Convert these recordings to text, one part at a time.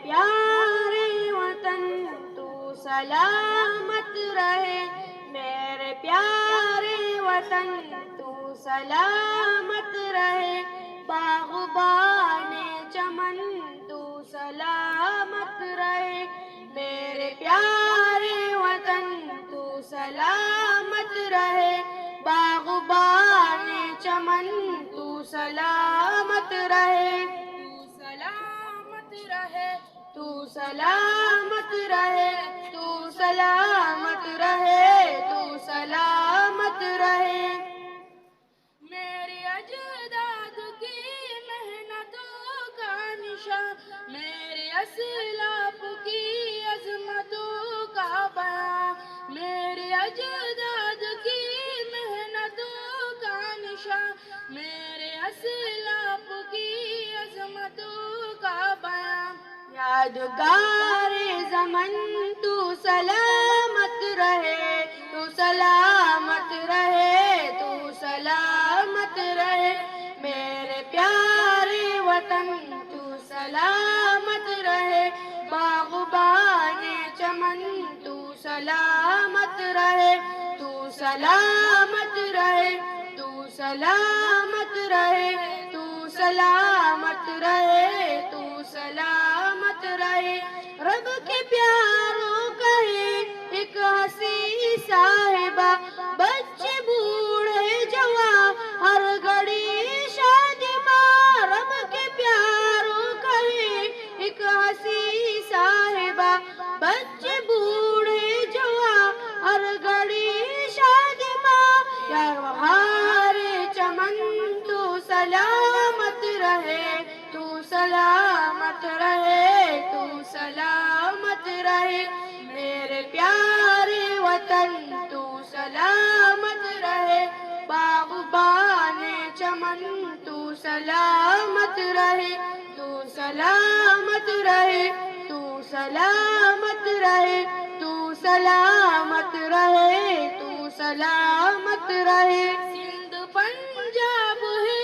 پیارے وطن تو سلامت رہے، میرے پیارے وطن تو سلامت رہے، باغبان چمن تو سلامت رہے، میرے پیارے وطن تو سلامت رہے، باغبان چمن تو سلامت رہے، تو سلامت رہے، تو سلامت رہے، تو سلامت رہے۔ میرے اجداد کی محنتوں کا نشان، میرے اسلاف کی عظمتوں کا بیان، میرے اجداد کی محنتوں کا نشان، میرے اسلاف کی عظمتوں کا بیان، یادگار زمن تو سلامت رہے، تو سلامت رہے، تو سلامت رہے، میرے پیارے وطن تو سلامت رہے، باغبان چمن تو سلامت رہے، تو سلامت رہے، تو سلامت رہے، تو سلامت رہے، تو سلامت رہے۔ رب کے پیاروں کہے ایک ہنسی صاحبہ، بچے بوڑھے جوان ہر گھڑی شادی ماں، رب کے پیاروں کہے ایک ہنسی صاحبہ، بچے بوڑھے جوان ہر گھڑی شادی ماں، یا بہار چمن تو سلامت رہے، تو سلامت رہے، تو سلامت رہے، میرے پیارے وطن تو سلامت رہے، باغبان چمن تو سلامت رہے، تو سلامت رہے، تو سلامت رہے، تو سلامت رہے، تو سلامت رہے۔ سندھ پنجاب ہے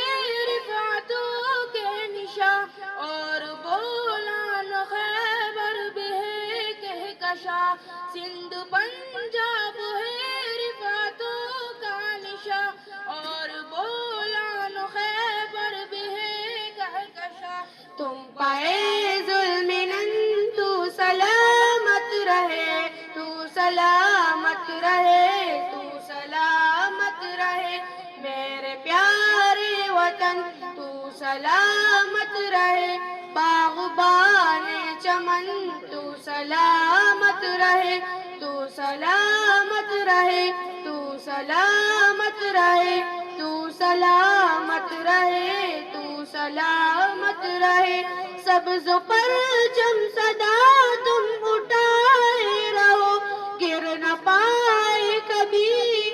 رفعتوں کے نشان، اور بولان خیبر بھی ہے کہکشاں، سندھ پنجاب ہے رفعتوں کا نشان، اور بولان خیبر بھی ہے کہکشاں، تم پائے ظلم نن تو سلامت رہے، تو سلامت رہے، تو سلامت رہے، میرے پیارے وطن تو سلامت رہے، باغبان چمن تو سلامت رہے، تو سلامت رہے، تو سلامت رہے، تو سلامت رہے، تو سلامت رہے، سبز پرچم صدا تم اٹھائے رہو، گر نہ پائے کبھی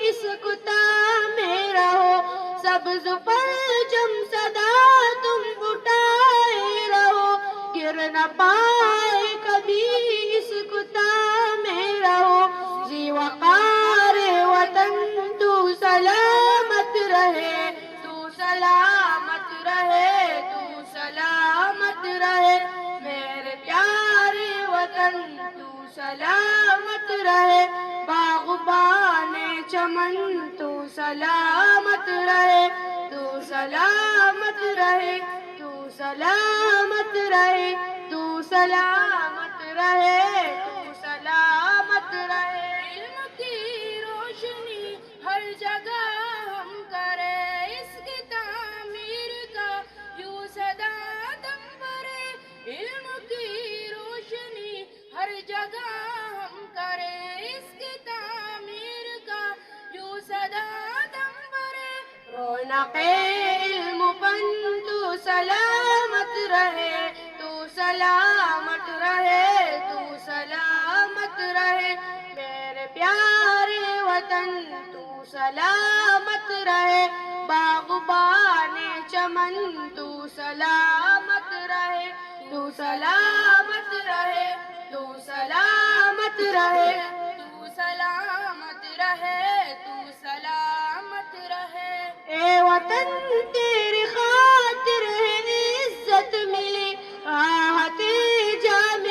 اس کتا میں رہو، سبز پرچم صدا تم اٹھائے رہو، گر نہ پائے کبھی اس کتا میں رہو، زی وقار وطن تو سلامت رہے، تو سلامت رہے، تو سلامت رہے، میرے پیارے وطن تو سلامت رہے، باغبان چمن تو سلامت رہے، تو سلامت رہے، تو سلامت رہے، تو سلامت رہے، تو سلامت رہے۔ علم کی روشنی ہر جگہ ہم کرے، اس کی تعمیر کا یوں صدا دم بھرے، علم کی روشنی ہر جگہ ہم کرے، اس کی تعمیر کا یوں صدا دم بھرے، رونق علم پن تو سلامت رہے، تو سلامت رہے، تو سلامت رہے، میرے پیارے وطن تو سلامت رہے، باغبان چمن تو سلامت رہے، تو سلامت رہے، تو سلامت رہے، تو سلامت رہے، تو سلامت رہے۔ اے وطن تیری خاطر ہے عزت ملی، راحت جام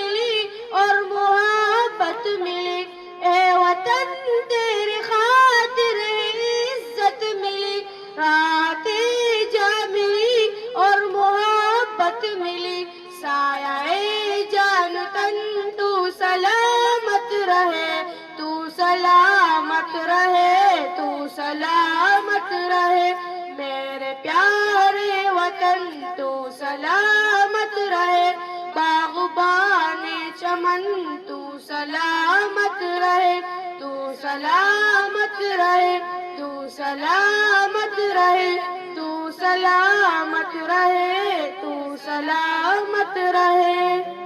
سلامت رہے باغبان چمن تو سلامت رہے تو سلامت رہے تو سلامت رہے تو سلامت رہے تو سلامت رہے